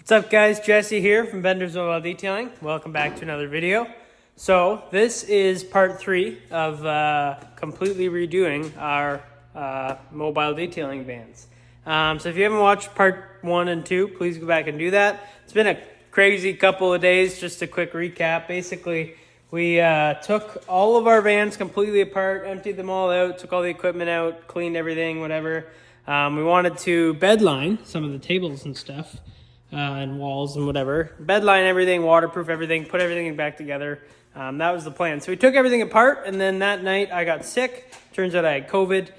What's up guys, Jesse here from Bender's Mobile Detailing. Welcome back to another video. So this is part 3 of completely redoing our mobile detailing vans. So if you haven't watched part 1 and 2, please go back and do that. It's been a crazy couple of days. Just a quick recap. Basically, we took all of our vans completely apart, emptied them all out, took all the equipment out, cleaned everything, whatever. We wanted to bedline some of the tables and stuff. And walls and whatever. Bedline everything, waterproof everything, put everything back together. That was the plan. So we took everything apart, and then that night I got sick. Turns out I had COVID,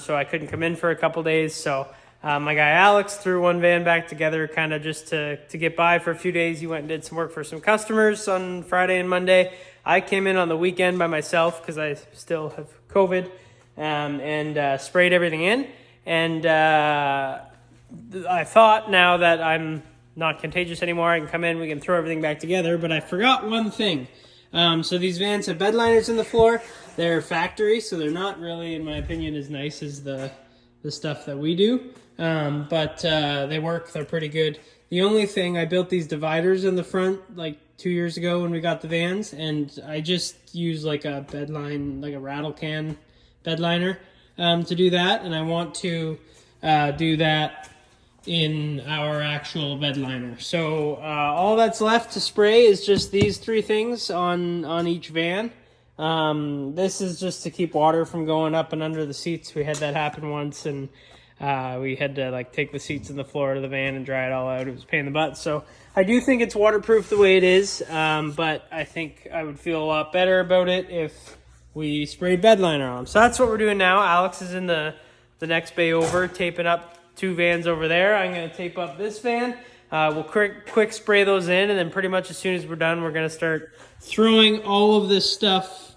so I couldn't come in for a couple days. So my guy Alex threw one van back together kind of just to get by for a few days. He went and did some work for some customers on Friday and Monday. I came in on the weekend by myself because I still have COVID, and sprayed everything in. And I thought now that I'm not contagious anymore, I can come in, we can throw everything back together, but I forgot one thing. So these vans have bed liners in the floor. They're factory, so they're not really, in my opinion, as nice as the stuff that we do. But they work, they're pretty good. The only thing, I built these dividers in the front like 2 years ago when we got the vans, and I just use like a bed line, like a rattle can bed liner to do that, and I want to do that in our actual bed liner. So all that's left to spray is just these 3 things on each van. This is just to keep water from going up and under the seats. We had that happen once, and we had to like take the seats in the floor of the van and dry it all out. It was a pain in the butt. So I do think it's waterproof the way it is, but I think I would feel a lot better about it if we sprayed bed liner on them. So that's what we're doing now. Alex is in the next bay over, taping up 2 vans over there. I'm going to tape up this van. We'll quick spray those in, and then pretty much as soon as we're done, we're going to start throwing all of this stuff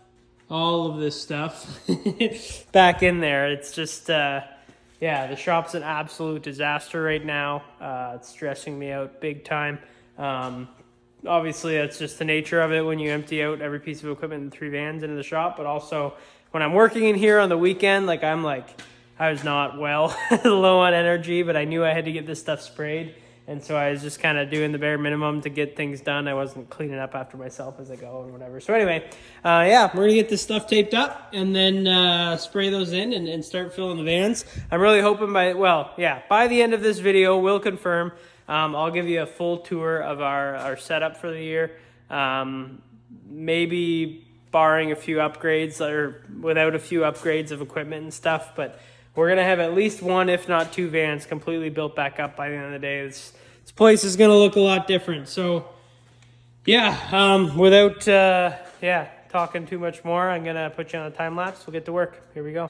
back in there. It's just, yeah, the shop's an absolute disaster right now. It's stressing me out big time. Obviously, that's just the nature of it when you empty out every piece of equipment in 3 vans into the shop, but also when I'm working in here on the weekend, I was not well, low on energy, but I knew I had to get this stuff sprayed. And so I was just kind of doing the bare minimum to get things done. I wasn't cleaning up after myself as I go and whatever. So anyway, yeah, we're going to get this stuff taped up and then spray those in and start filling the vans. I'm really hoping by the end of this video, we'll confirm. I'll give you a full tour of our setup for the year. Maybe barring a few upgrades or without a few upgrades of equipment and stuff, but we're going to have at least 1, if not 2 vans completely built back up by the end of the day. This place is going to look a lot different. So, yeah, without talking too much more, I'm going to put you on a time lapse. We'll get to work. Here we go.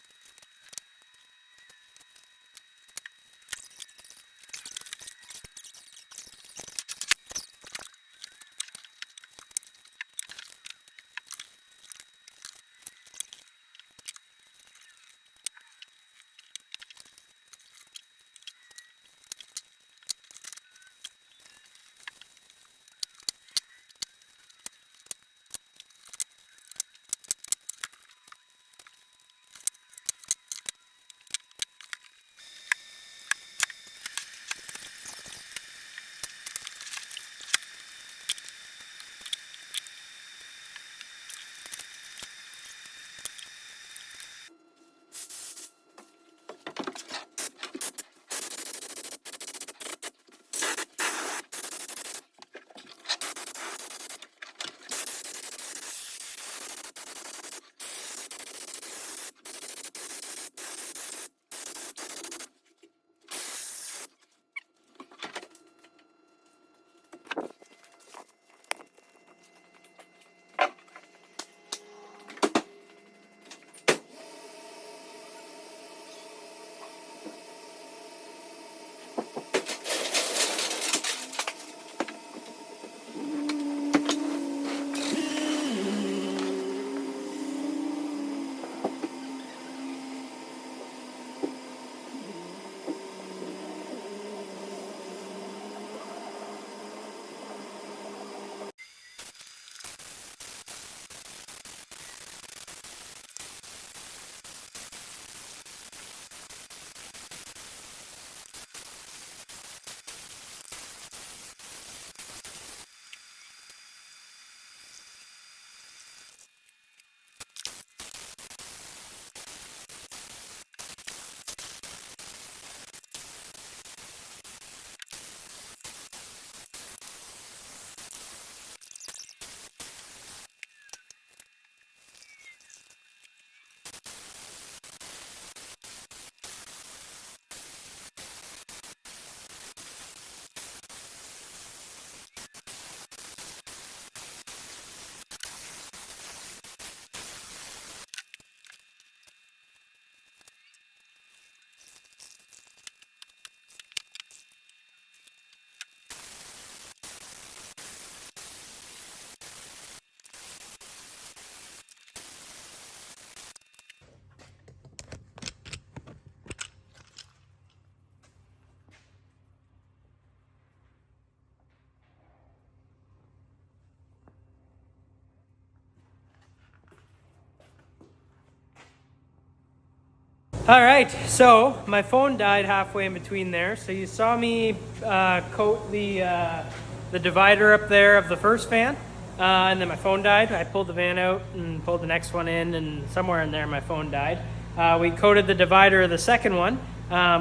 All right, so my phone died halfway in between there. So you saw me coat the divider up there of the first van, and then my phone died. I pulled the van out and pulled the next one in, and somewhere in there my phone died. We coated the divider of the second one,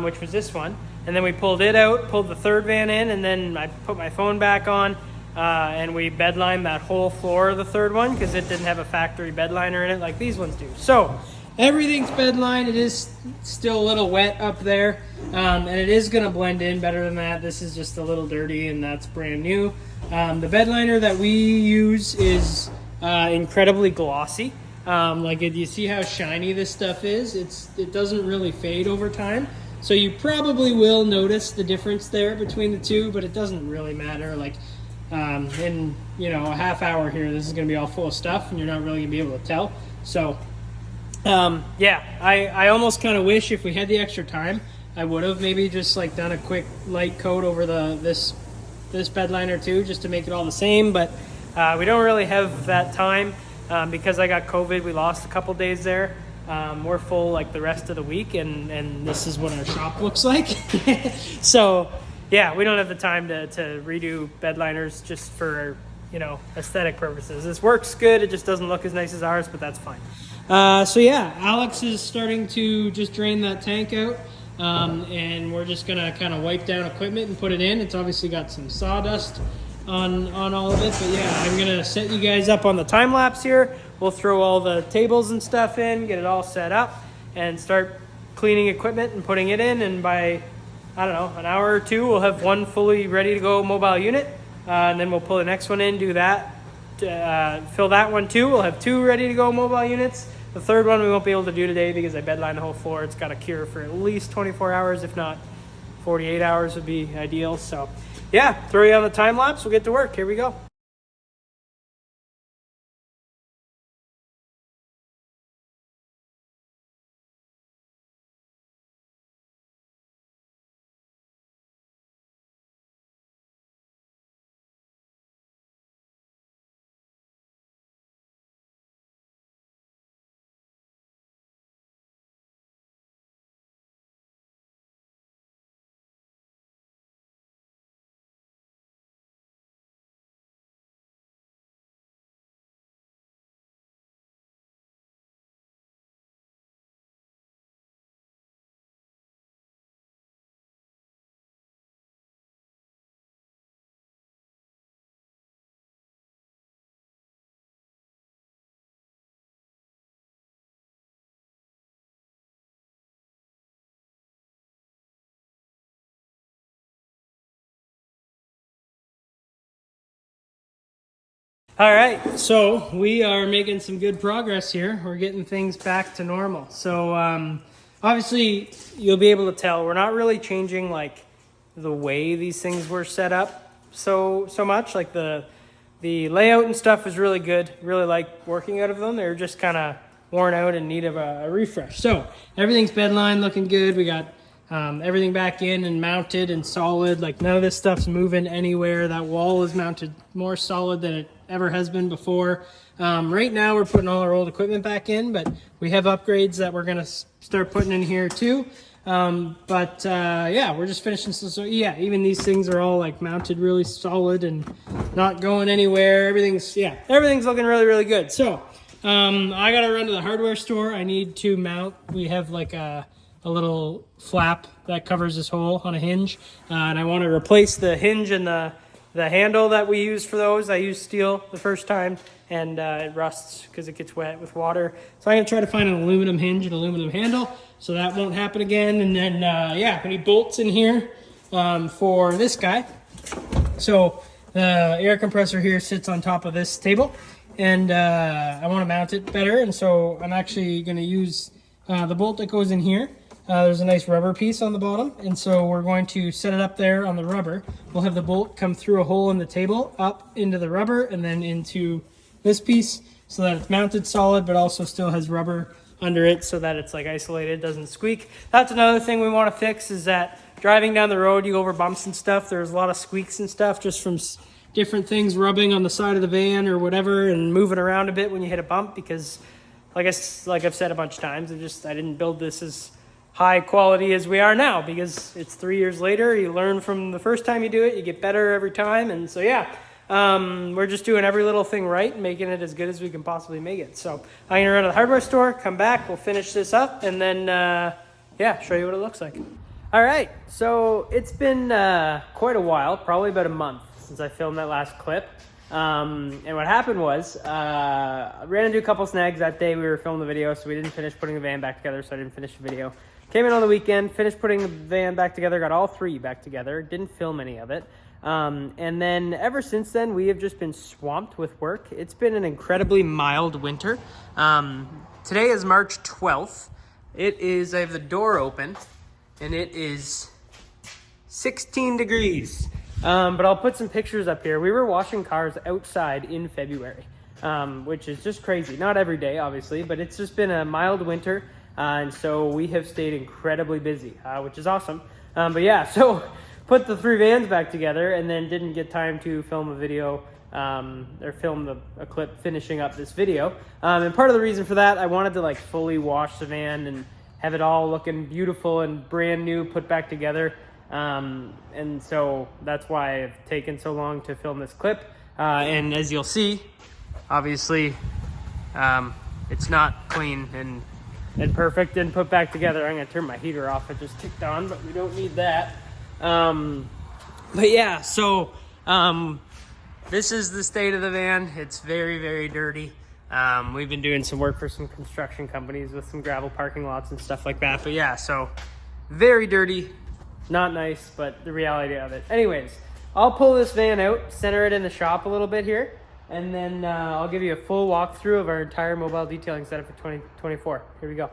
which was this one, and then we pulled it out, pulled the third van in, and then I put my phone back on, and we bedlined that whole floor of the third one because it didn't have a factory bed liner in it like these ones do. So everything's bedlined. It is still a little wet up there, and it is going to blend in better than that. This is just a little dirty, and that's brand new. The bed liner that we use is incredibly glossy. You see how shiny this stuff is? It doesn't really fade over time. So you probably will notice the difference there between the two, but it doesn't really matter. Like in a half hour here, this is going to be all full of stuff, and you're not really going to be able to tell. So I almost kind of wish if we had the extra time, I would have maybe just like done a quick light coat over this bed liner too, just to make it all the same. But we don't really have that time because I got COVID. We lost a couple days there. We're full like the rest of the week, and this is what our shop looks like. So yeah, we don't have the time to redo bed liners just for aesthetic purposes. This works good. It just doesn't look as nice as ours, but that's fine. So yeah, Alex is starting to just drain that tank out, and we're just gonna kind of wipe down equipment and put it in. It's obviously got some sawdust on all of it, but yeah, I'm gonna set you guys up on the time lapse here. We'll throw all the tables and stuff in, get it all set up, and start cleaning equipment and putting it in. And by, I don't know, an hour or two, we'll have one fully ready to go mobile unit, and then we'll pull the next one in, do that, fill that one too. We'll have two ready to go mobile units. The third one we won't be able to do today because I bedlined the whole floor. It's got to cure for at least 24 hours, if not 48 hours would be ideal. So yeah, throw you on the time lapse. We'll get to work. Here we go. All right, so we are making some good progress here. We're getting things back to normal. So obviously you'll be able to tell we're not really changing like the way these things were set up so much. Like the layout and stuff is really good. Really like working out of them. They're just kind of worn out and need of a refresh. So everything's bedline looking good. We got everything back in and mounted and solid. Like none of this stuff's moving anywhere. That wall is mounted more solid than it ever has been before. Right now we're putting all our old equipment back in, but we have upgrades that we're gonna start putting in here too. Yeah, we're just finishing. So yeah, even these things are all like mounted really solid and not going anywhere. Everything's looking really, really good. So I gotta run to the hardware store. I need to mount. We have like a little flap that covers this hole on a hinge, and I want to replace the hinge and the handle that we used for those. I used steel the first time, and it rusts because it gets wet with water. So I'm gonna try to find an aluminum hinge and aluminum handle, so that won't happen again. And then yeah, we need bolts in here for this guy. So the air compressor here sits on top of this table, and I want to mount it better, and so I'm actually going to use the bolt that goes in here. There's a nice rubber piece on the bottom, and so we're going to set it up there on the rubber. We'll have the bolt come through a hole in the table, up into the rubber, and then into this piece, so that it's mounted solid, but also still has rubber under it so that it's like isolated, doesn't squeak. That's another thing we want to fix, is that driving down the road, you go over bumps and stuff, there's a lot of squeaks and stuff just from different things rubbing on the side of the van or whatever, and moving around a bit when you hit a bump, because like I've said a bunch of times, I didn't build this as high quality as we are now, because it's 3 years later. You learn from the first time you do it, you get better every time. And so, yeah, we're just doing every little thing right and making it as good as we can possibly make it. So I'm gonna run to the hardware store, come back, we'll finish this up, and then, yeah, show you what it looks like. All right, so it's been quite a while, probably about a month since I filmed that last clip. And what happened was, I ran into a couple snags that day. We were filming the video, so we didn't finish putting the van back together, so I didn't finish the video. Came in on the weekend, finished putting the van back together, got all three back together, didn't film any of it. And then ever since then, we have just been swamped with work. It's been an incredibly mild winter. Today is March 12th. It is, I have the door open, and it is 16 degrees. But I'll put some pictures up here. We were washing cars outside in February, which is just crazy. Not every day, obviously, but it's just been a mild winter. And so we have stayed incredibly busy, which is awesome. But yeah, so put the three vans back together and then didn't get time to film a video, or film a clip finishing up this video. And part of the reason for that, I wanted to like fully wash the van and have it all looking beautiful and brand new, put back together. And so that's why I've taken so long to film this clip. And as you'll see, obviously, it's not clean and perfect and put back together. I'm gonna turn my heater off. It just kicked on, but we don't need that. But yeah, so this is the state of the van. It's very, very dirty. We've been doing some work for some construction companies with some gravel parking lots and stuff like that. But yeah, so very dirty, not nice, but the reality of it. Anyways, I'll pull this van out, center it in the shop a little bit here, and then I'll give you a full walkthrough of our entire mobile detailing setup for 2024. Here we go.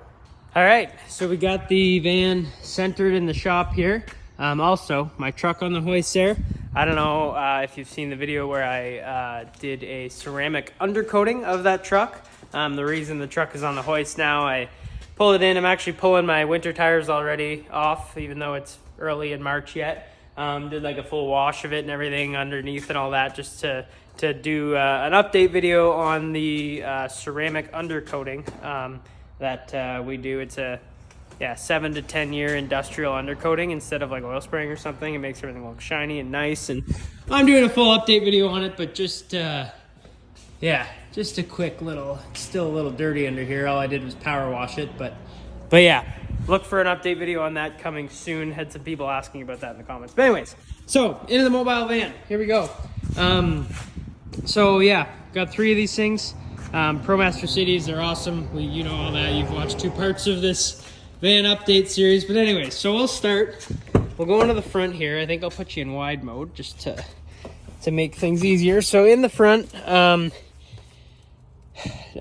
All right, so we got the van centered in the shop here. Also, my truck on the hoist there. I don't know if you've seen the video where I did a ceramic undercoating of that truck. The reason the truck is on the hoist now, I pull it in. I'm actually pulling my winter tires already off, even though it's early in March yet. Did like a full wash of it and everything underneath and all that, just to do an update video on the ceramic undercoating that we do. It's a 7 to 10 year industrial undercoating instead of like oil spraying or something. It makes everything look shiny and nice. And I'm doing a full update video on it, but just a quick little, it's still a little dirty under here. All I did was power wash it, but yeah, look for an update video on that coming soon. Had some people asking about that in the comments. But anyways, so into the mobile van, here we go. So yeah, got three of these things. ProMaster Cities, they're awesome. You know all that. You've watched 2 parts of this van update series. But anyways, so we'll start. We'll go into the front here. I think I'll put you in wide mode just to make things easier. So in the front,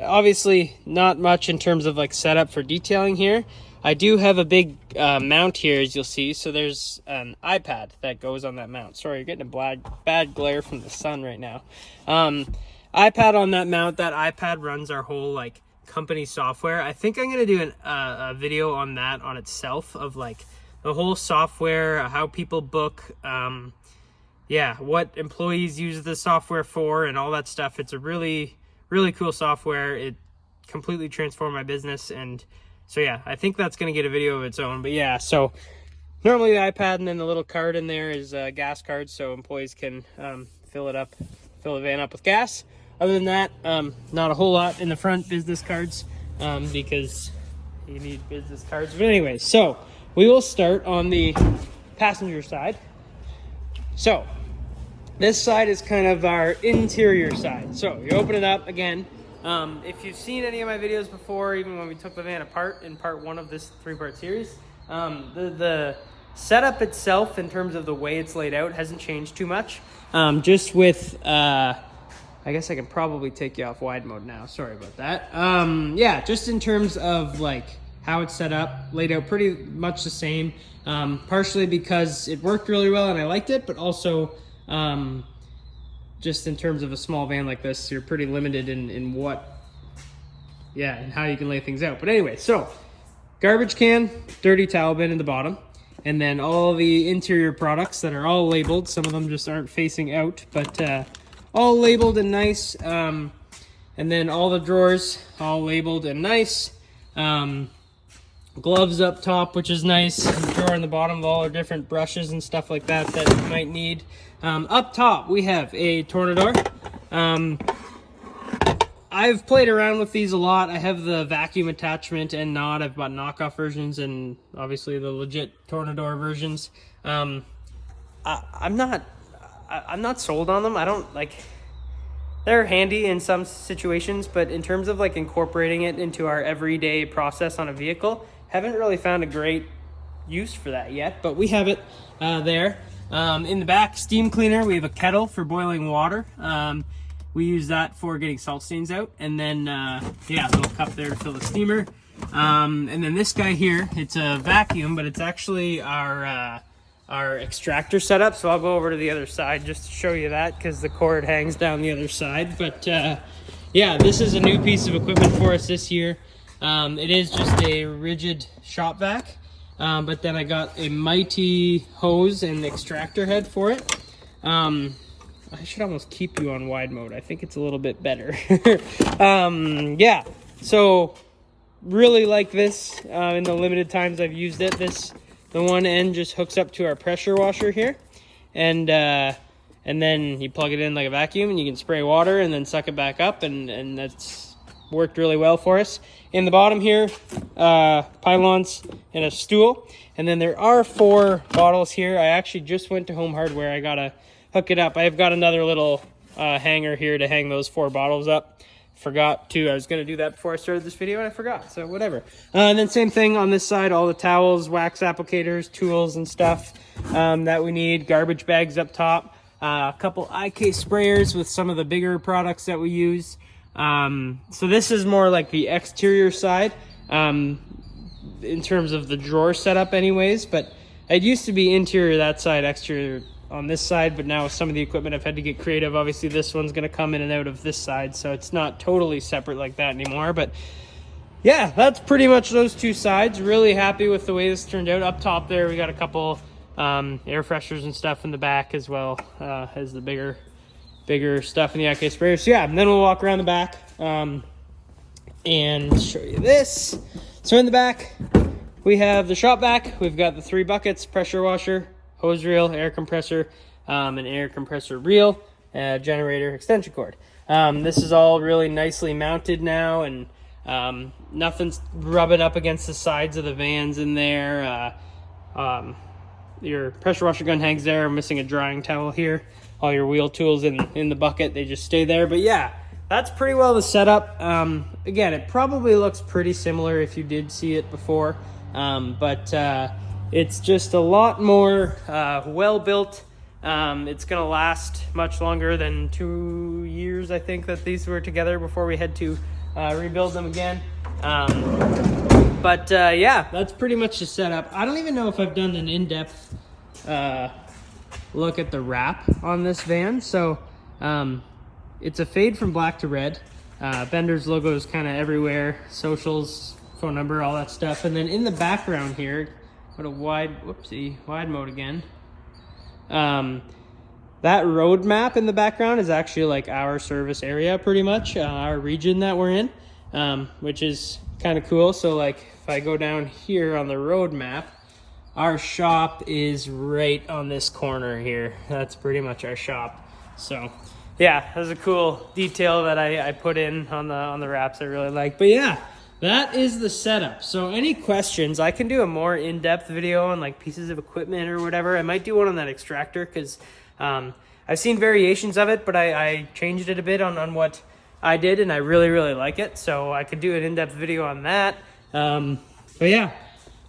obviously not much in terms of like setup for detailing here. I do have a big mount here, as you'll see. So there's an iPad that goes on that mount. Sorry, you're getting a bad glare from the sun right now. iPad on that mount. That iPad runs our whole like company software. I think I'm gonna do a video on that on itself, of like the whole software, how people book, what employees use the software for, and all that stuff. It's a really, really cool software. It completely transformed my business. And so yeah, I think that's gonna get a video of its own. But yeah, so normally the iPad, and then the little card in there is a gas card, so employees can fill the van up with gas. Other than that, not a whole lot in the front. Business cards, because you need business cards. But anyways, so we will start on the passenger side. So this side is kind of our interior side. So you open it up again. If you've seen any of my videos before, even when we took the van apart in part 1 of this 3-part series, the setup itself in terms of the way it's laid out hasn't changed too much. Just with I guess I can probably take you off wide mode now. Sorry about that. Yeah, just in terms of like how it's set up, laid out pretty much the same. Partially because it worked really well and I liked it, but also just in terms of a small van like this, you're pretty limited in and how you can lay things out. But anyway, so garbage can, dirty towel bin in the bottom, and then all the interior products that are all labeled. Some of them just aren't facing out, but all labeled and nice. And then all the drawers all labeled and nice. gloves up top, which is nice. A drawer in the bottom of all our different brushes and stuff like that that you might need. Up top, we have a Tornador. I've played around with these a lot. I have the vacuum attachment and not. I've bought knockoff versions and obviously the legit Tornador versions. I'm not sold on them. I don't like. They're handy in some situations, but in terms of like incorporating it into our everyday process on a vehicle, haven't really found a great use for that yet. But we have it there. In the back, steam cleaner. We have a kettle for boiling water. We use that for getting salt stains out, and then yeah, a little cup there to fill the steamer. And then this guy here, it's a vacuum, but it's actually our extractor setup. So I'll go over to the other side just to show you that, because the cord hangs down the other side. But yeah, this is a new piece of equipment for us this year. It is just a rigid shop vac, but then I got a mighty hose and extractor head for it. I should almost keep you on wide mode. I think it's a little bit better. Yeah, so really like this in the limited times I've used it. The one end just hooks up to our pressure washer here, and then you plug it in like a vacuum and you can spray water and then suck it back up, and that's worked really well for us. In the bottom here, pylons and a stool, and then there are 4 bottles here. I actually just went to Home Hardware. I gotta hook it up. I've got another little hanger here to hang those 4 bottles up. Forgot to. I was going to do that before I started this video and I forgot, so whatever. And then same thing on this side, all the towels, wax applicators, tools and stuff that we need. Garbage bags up top. A couple IK sprayers with some of the bigger products that we use. So this is more like the exterior side in terms of the drawer setup anyways, but it used to be interior that side, exterior on this side, but now with some of the equipment I've had to get creative. Obviously this one's going to come in and out of this side, so it's not totally separate like that anymore. But yeah, that's pretty much those 2 sides. Really happy with the way this turned out. Up top there we got a couple air fresheners and stuff in the back, as well as the bigger stuff in the IK sprayer. So yeah, and then we'll walk around the back and show you this. So in the back we have the shop vac. We've got the 3 buckets, pressure washer, hose reel, air compressor, an air compressor reel, generator, extension cord. This is all really nicely mounted now, and nothing's rubbing up against the sides of the vans in there. Your pressure washer gun hangs there. I'm missing a drying towel here. All your wheel tools in the bucket, they just stay there. But yeah, that's pretty well the setup. Again, it probably looks pretty similar if you did see it before, but it's just a lot more well built. It's gonna last much longer than 2 years, I think, that these were together before we had to rebuild them again. But yeah, that's pretty much the setup. I don't even know if I've done an in-depth look at the wrap on this van. So it's a fade from black to red. Bender's logo is kind of everywhere, socials, phone number, all that stuff. And then in the background here, go to wide mode again. That road map in the background is actually like our service area, pretty much, our region that we're in, which is kind of cool. So like if I go down here on the road map, our shop is right on this corner here. That's pretty much our shop. So yeah, that's a cool detail that I put in on the wraps I really like. But yeah, that is the setup. So any questions, I can do a more in-depth video on like pieces of equipment or whatever. I might do one on that extractor, because I've seen variations of it, but I changed it a bit on what I did, and I really like it. So I could do an in-depth video on that. But yeah,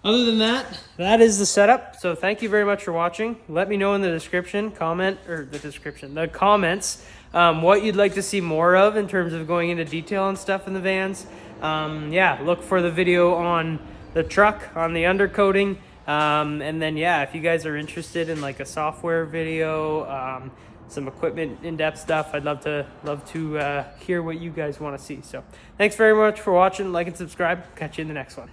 other than that, that is the setup. So thank you very much for watching. Let me know in the comments what you'd like to see more of in terms of going into detail and stuff in the vans. Yeah, look for the video on the truck, on the undercoating, and then yeah, if you guys are interested in like a software video, some equipment in-depth stuff, I'd love to hear what you guys want to see. So thanks very much for watching. Like and subscribe. Catch you in the next one.